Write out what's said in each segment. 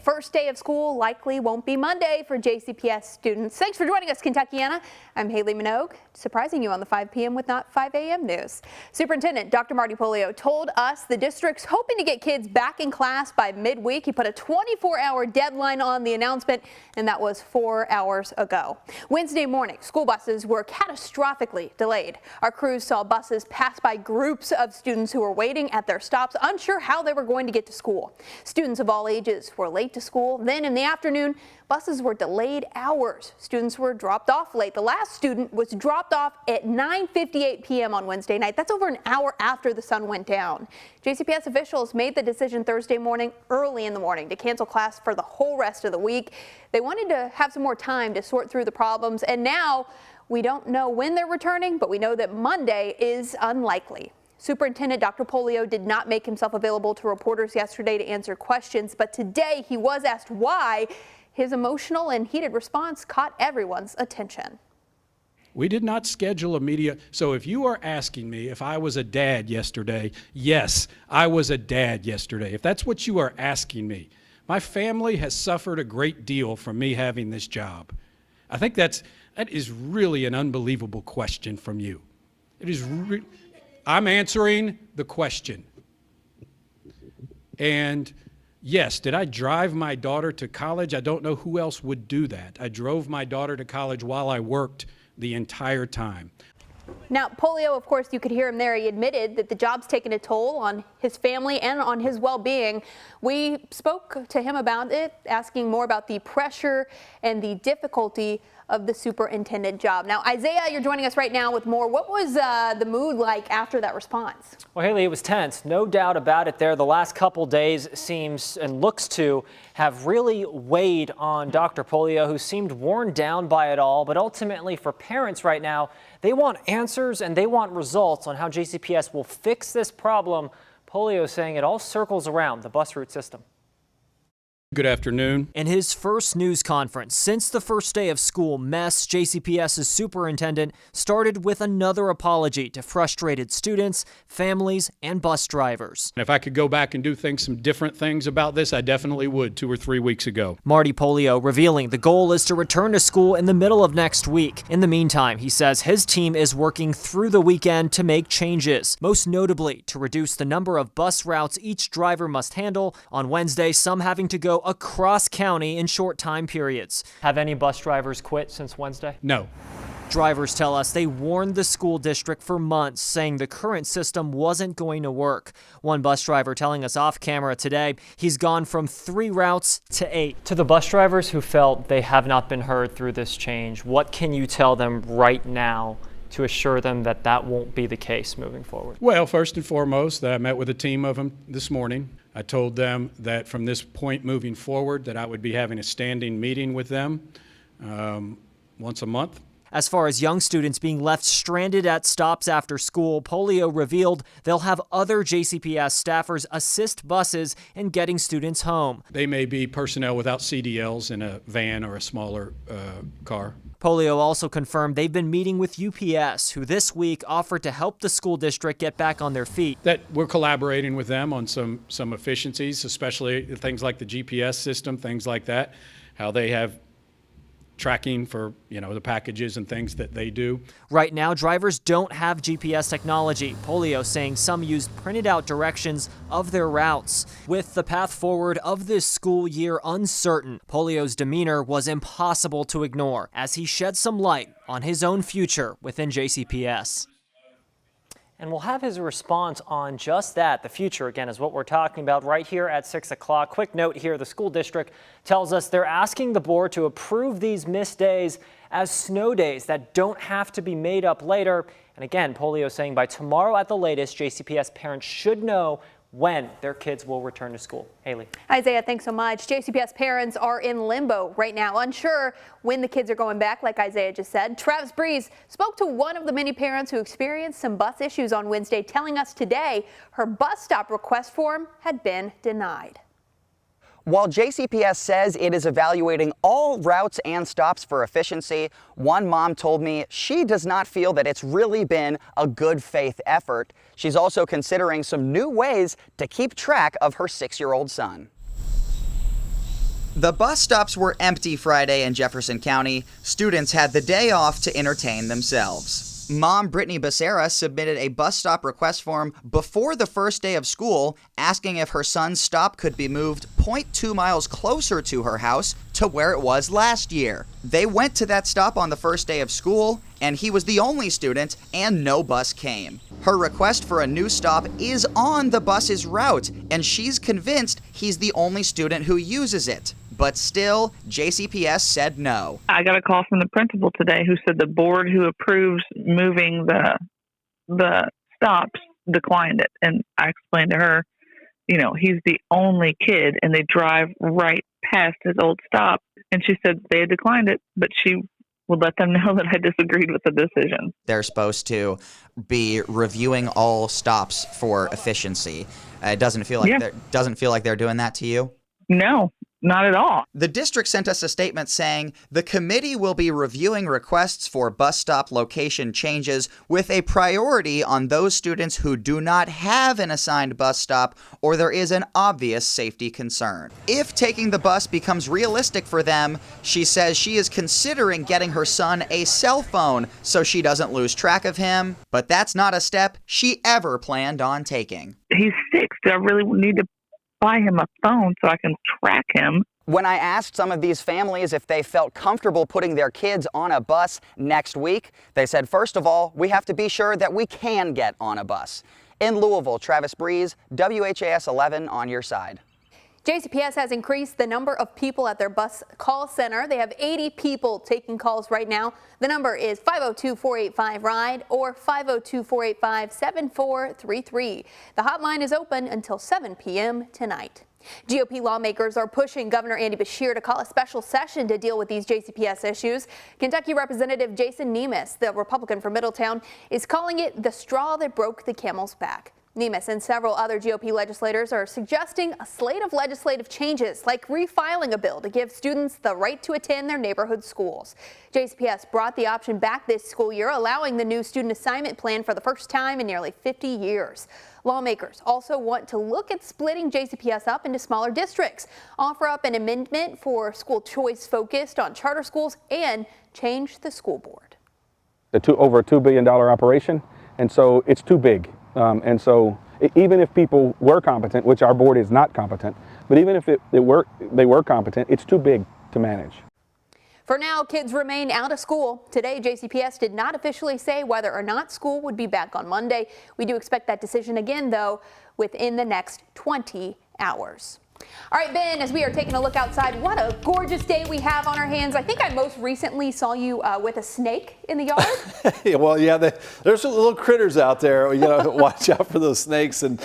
First day of school likely won't be Monday for JCPS students. Thanks for joining us, Kentuckiana. I'm Haley Minogue, surprising you on the 5 p.m. with Not 5 a.m. news. Superintendent Dr. Marty Polio told us the district's hoping to get kids back in class by midweek. He put a 24-hour deadline on the announcement, and that was 4 hours ago. Wednesday morning, school buses were catastrophically delayed. Our crews saw buses pass by groups of students who were waiting at their stops, unsure how they were going to get to school. Students of all ages were late to school. Then in the afternoon, buses were delayed hours. Students were dropped off late. The last student was dropped off at 9:58 p.m. on Wednesday night. That's over an hour after the sun went down. JCPS officials made the decision Thursday morning, early in the morning, to cancel class for the whole rest of the week. They wanted to have some more time to sort through the problems, and now we don't know when they're returning, but we know that Monday is unlikely. Superintendent Dr. Polio did not make himself available to reporters yesterday to answer questions, but today he was asked why. His emotional and heated response caught everyone's attention. We did not schedule a media. So if you are asking me if I was a dad yesterday, yes, I was a dad yesterday. If that's what you are asking me, my family has suffered a great deal from me having this job. I think that is really an unbelievable question from you. It is. I'm answering the question. And yes, did I drive my daughter to college? I don't know who else would do that. I drove my daughter to college while I worked the entire time. Now, Polio, of course, you could hear him there. He admitted that the job's taken a toll on his family and on his well-being. We spoke to him about it, asking more about the pressure and the difficulty of the superintendent job. Now, Isaiah, you're joining us right now with more. What was the mood like after that response? Well, Haley, it was tense. No doubt about it there. The last couple days seems and looks to have really weighed on Dr. Polio, who seemed worn down by it all. But ultimately, for parents right now, they want answers and they want results on how JCPS will fix this problem. Polio saying it all circles around the bus route system. Good afternoon. In his first news conference since the first day of school, MESS, JCPS's superintendent, started with another apology to frustrated students, families, and bus drivers. If I could go back and do some different things about this, I definitely would 2 or 3 weeks ago. Marty Polio revealing the goal is to return to school in the middle of next week. In the meantime, he says his team is working through the weekend to make changes, most notably to reduce the number of bus routes each driver must handle. On Wednesday, some having to go across county in short time periods. Have any bus drivers quit since Wednesday? No. Drivers tell us they warned the school district for months, saying the current system wasn't going to work. One bus driver telling us off camera today he's gone from 3 routes to 8. To the bus drivers who felt they have not been heard through this change, what can you tell them right now to assure them that that won't be the case moving forward? Well, first and foremost, I met with a team of them this morning. I told them that from this point moving forward that I would be having a standing meeting with them once a month. As far as young students being left stranded at stops after school, Polio revealed they'll have other JCPS staffers assist buses in getting students home. They may be personnel without CDLs in a van or a smaller car. Polio also confirmed they've been meeting with UPS, who this week offered to help the school district get back on their feet. That we're collaborating with them on some efficiencies, especially things like the GPS system, things like that, how they have tracking for, the packages and things that they do. Right now, drivers don't have GPS technology. Polio saying some use printed out directions of their routes. With the path forward of this school year uncertain, Polio's demeanor was impossible to ignore as he shed some light on his own future within JCPS. And we'll have his response on just that. The future, again, is what we're talking about right here at 6 o'clock. Quick note here, the school district tells us they're asking the board to approve these missed days as snow days that don't have to be made up later. And again, Polio saying by tomorrow at the latest, JCPS parents should know when their kids will return to school. Haley. Isaiah, thanks so much. JCPS parents are in limbo right now, unsure when the kids are going back, like Isaiah just said. Travis Breeze spoke to one of the many parents who experienced some bus issues on Wednesday, telling us today her bus stop request form had been denied. While JCPS says it is evaluating all routes and stops for efficiency, one mom told me she does not feel that it's really been a good faith effort. She's also considering some new ways to keep track of her 6-year-old son. The bus stops were empty Friday in Jefferson County. Students had the day off to entertain themselves. Mom Brittany Becerra submitted a bus stop request form before the first day of school, asking if her son's stop could be moved 0.2 miles closer to her house to where it was last year. They went to that stop on the first day of school, and he was the only student, and no bus came. Her request for a new stop is on the bus's route, and she's convinced he's the only student who uses it. But still, JCPS said no. I got a call from the principal today who said the board who approves moving the stops declined it. And I explained to her, he's the only kid and they drive right past his old stop. And she said they had declined it, but she would let them know that I disagreed with the decision. They're supposed to be reviewing all stops for efficiency. It doesn't feel like they're doing that to you? No. Not at all. The district sent us a statement saying the committee will be reviewing requests for bus stop location changes with a priority on those students who do not have an assigned bus stop or there is an obvious safety concern. If taking the bus becomes realistic for them, she says she is considering getting her son a cell phone so she doesn't lose track of him, but that's not a step she ever planned on taking. He's 6. I really need to buy him a phone so I can track him. When I asked some of these families if they felt comfortable putting their kids on a bus next week, they said, first of all, we have to be sure that we can get on a bus. In Louisville, Travis Breeze, WHAS11 on your side. JCPS has increased the number of people at their bus call center. They have 80 people taking calls right now. The number is 502-485-RIDE or 502-485-7433. The hotline is open until 7 p.m. tonight. GOP lawmakers are pushing Governor Andy Beshear to call a special session to deal with these JCPS issues. Kentucky Representative Jason Nemes, the Republican from Middletown, is calling it the straw that broke the camel's back. Nemes and several other GOP legislators are suggesting a slate of legislative changes, like refiling a bill to give students the right to attend their neighborhood schools. JCPS brought the option back this school year, allowing the new student assignment plan for the first time in nearly 50 years. Lawmakers also want to look at splitting JCPS up into smaller districts, offer up an amendment for school choice focused on charter schools, and change the school board. Over a $2 billion operation, and so it's too big. And so even if people were competent, which our board is not competent, but even if they were competent, it's too big to manage. For now, kids remain out of school. Today, JCPS did not officially say whether or not school would be back on Monday. We do expect that decision again, though, within the next 20 hours. All right, Ben, as we are taking a look outside, what a gorgeous day we have on our hands. I think I most recently saw you with a snake in the yard. Well, yeah, there's some little critters out there. You know, watch out for those snakes and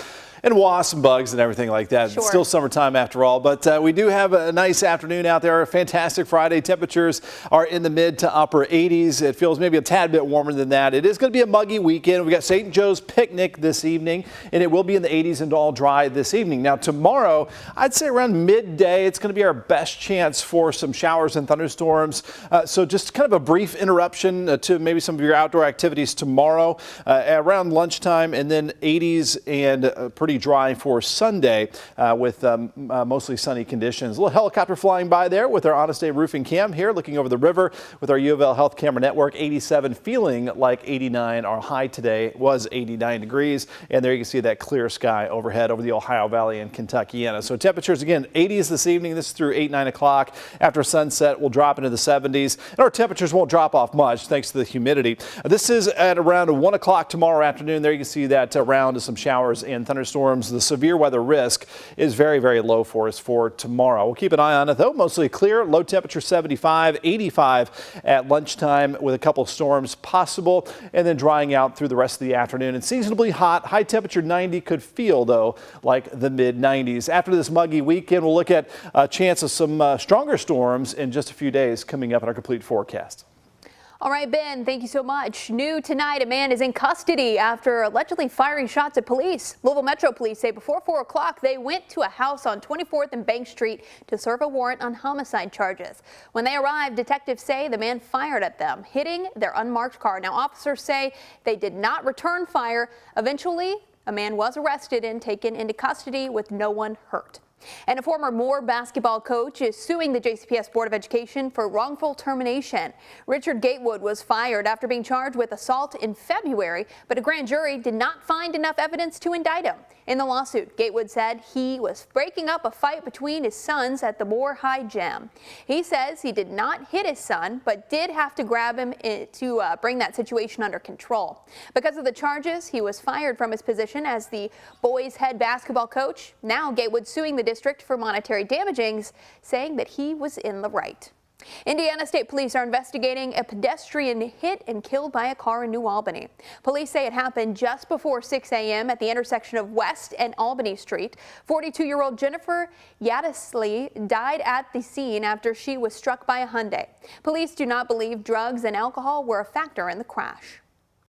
wasps and bugs and everything like that. Sure. It's still summertime after all, but we do have a nice afternoon out there. A fantastic Friday. Temperatures are in the mid to upper 80s. It feels maybe a tad bit warmer than that. It is going to be a muggy weekend. We got St. Joe's picnic this evening, and it will be in the 80s and all dry this evening. Now tomorrow, I'd say around midday, it's going to be our best chance for some showers and thunderstorms. So just kind of a brief interruption to maybe some of your outdoor activities tomorrow around lunchtime, and then 80s and pretty dry for Sunday with mostly sunny conditions. A little helicopter flying by there with our Honest Day roofing cam here, looking over the river with our U of L Health Camera Network. 87 feeling like 89. Our high today was 89 degrees, and there you can see that clear sky overhead over the Ohio Valley and Kentuckiana. So temperatures again 80s this evening. This is through 9 o'clock. After sunset, we'll drop into the 70s, and our temperatures won't drop off much thanks to the humidity. This is at around 1 o'clock tomorrow afternoon. There you can see that round of some showers and thunderstorms. The severe weather risk is very, very low for us for tomorrow. We'll keep an eye on it, though. Mostly clear. Low temperature 75, 85 at lunchtime with a couple storms possible, and then drying out through the rest of the afternoon. And seasonably hot. High temperature 90 could feel, though, like the mid 90s. After this muggy weekend, we'll look at a chance of some stronger storms in just a few days coming up in our complete forecast. All right, Ben, thank you so much. New tonight, a man is in custody after allegedly firing shots at police. Louisville Metro Police say before 4 o'clock, they went to a house on 24th and Bank Street to serve a warrant on homicide charges. When they arrived, detectives say the man fired at them, hitting their unmarked car. Now, officers say they did not return fire. Eventually, a man was arrested and taken into custody with no one hurt. And a former Moore basketball coach is suing the JCPS Board of Education for wrongful termination. Richard Gatewood was fired after being charged with assault in February, but a grand jury did not find enough evidence to indict him. In the lawsuit, Gatewood said he was breaking up a fight between his sons at the Moore High Gym. He says he did not hit his son, but did have to grab him to bring that situation under control. Because of the charges, he was fired from his position as the boys' head basketball coach. Now Gatewood suing the district for monetary damages, saying that he was in the right. Indiana State Police are investigating a pedestrian hit and killed by a car in New Albany. Police say it happened just before 6 a.m. at the intersection of West and Albany Street. 42-year-old Jennifer Yadisley died at the scene after she was struck by a Hyundai. Police do not believe drugs and alcohol were a factor in the crash.